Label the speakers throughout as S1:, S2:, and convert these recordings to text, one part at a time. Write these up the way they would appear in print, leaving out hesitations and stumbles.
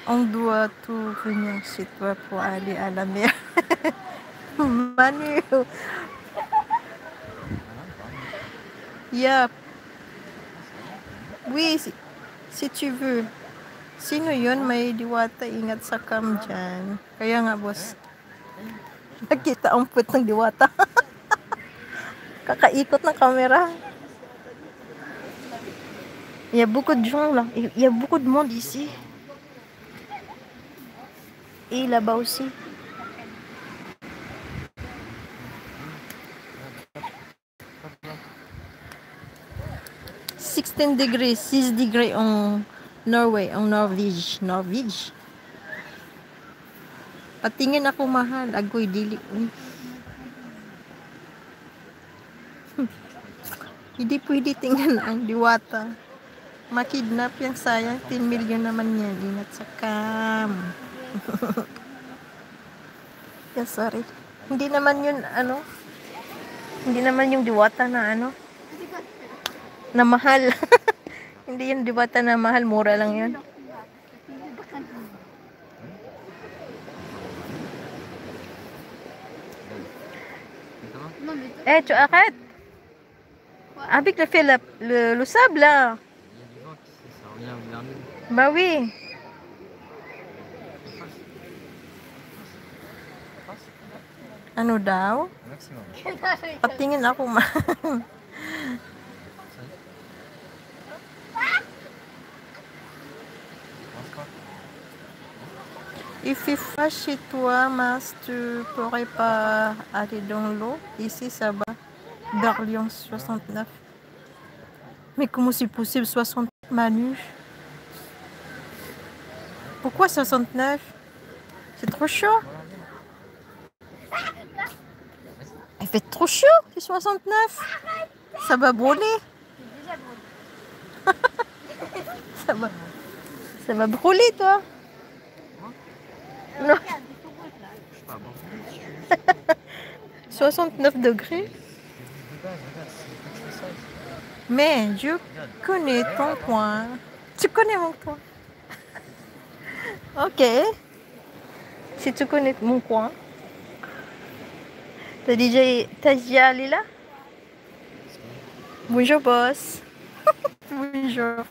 S1: On doit tout venir chez toi pour aller à la mer. Manu. Yeah. Oui, si tu veux. Sino yun? May diwata, ingat sa cam dyan. Kaya nga, boss. Nakita ang put ng diwata. Kakaikot ng camera. Il y a beaucoup de gens là. Il y a beaucoup de monde ici. Et là-bas aussi. $16 degrees, 6 degrees en Norway, en Norvège. Norvège. Patingin ako mahal. Agoy, dili. Hindi pwede tingnan ang diwata. Makidnap yung sayang. 10 million naman yan. Ingat sa cam. Yeah, sorry. Hindi naman yun, hindi naman yung diwata na na mahal. Hindi yung diwata na mahal. Mura lang yun. Tu arrêtes. Avec le sable là. Bah oui. Ano daw? Patingin ako If il fait chez toi, Mas, tu pourrais pas aller dans l'eau. Ici, ça va. Berlioz 69. Mais comment c'est possible 60 Manu? Pourquoi 69? C'est trop chaud. Il fait trop chaud, c'est 69. Ça va brûler. Ça va brûler, toi. Non. 69 degrés. Mais je connais ton coin. Tu connais mon coin. Ok. Si tu connais mon coin. T'as déjà allé là? Bonjour, boss. Bonjour.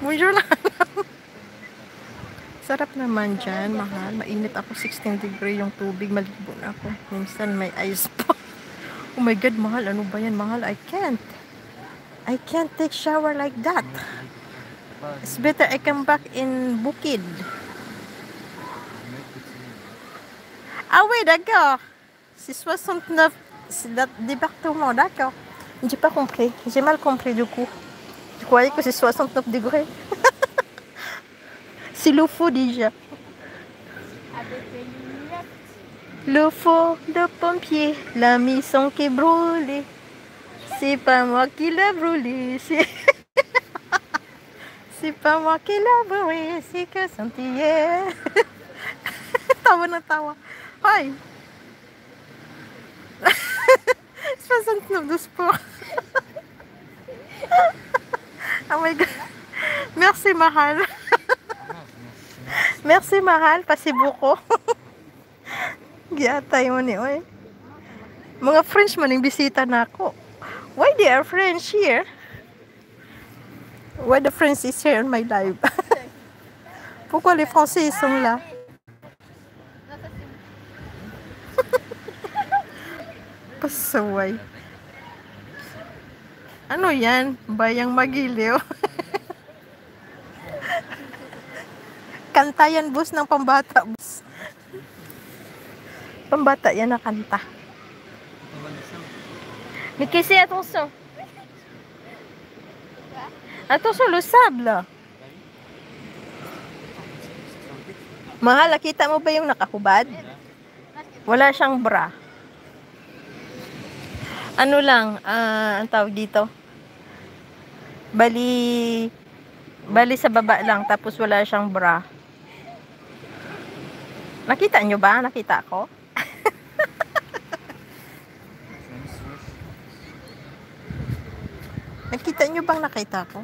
S1: Bonjour lang. Sarap naman dyan, mahal. Mainit ako, 16 degree yung tubig. Malibo na ako. Minsan may ice pa. Oh my God, mahal. Ano ba yan, mahal? I can't take shower like that. It's better I come back in Bukid. Ah oui, d'accord. C'est 69. C'est le département, d'accord. J'ai pas compris. J'ai mal compris du coup. Je croyais que c'est 69 degrés. C'est le faux déjà. Le faux de pompier, la mission qui est brûlée. C'est pas moi qui l'ai brûlé, c'est pas moi qui l'ai brûlé, c'est que sentier. Tawa na tawa. Hoy! 69 de sport. Oh my God. Merci, mahal. Merci, mahal. Pasi buko. Giyatay mo ni, oy. Mga French man yung bisita na ako. Why they are French here? Why the French is here on my live? Pourquoi les Français ils sont là? Pasaway. Ano yan? Bayang Magiliw. Kanta yan, boss, ng pambata, boss. Pambata yan na kanta. Mais qu'est-ce attention. Attention, le sable. Mahal, nakita mo ba yung nakahubad? Wala siyang bra. Ano lang, ang tawag dito? Bali sa baba lang, tapos wala siyang bra. Nakita nyo ba? Nakita ko? Nakita nyo bang nakita ko?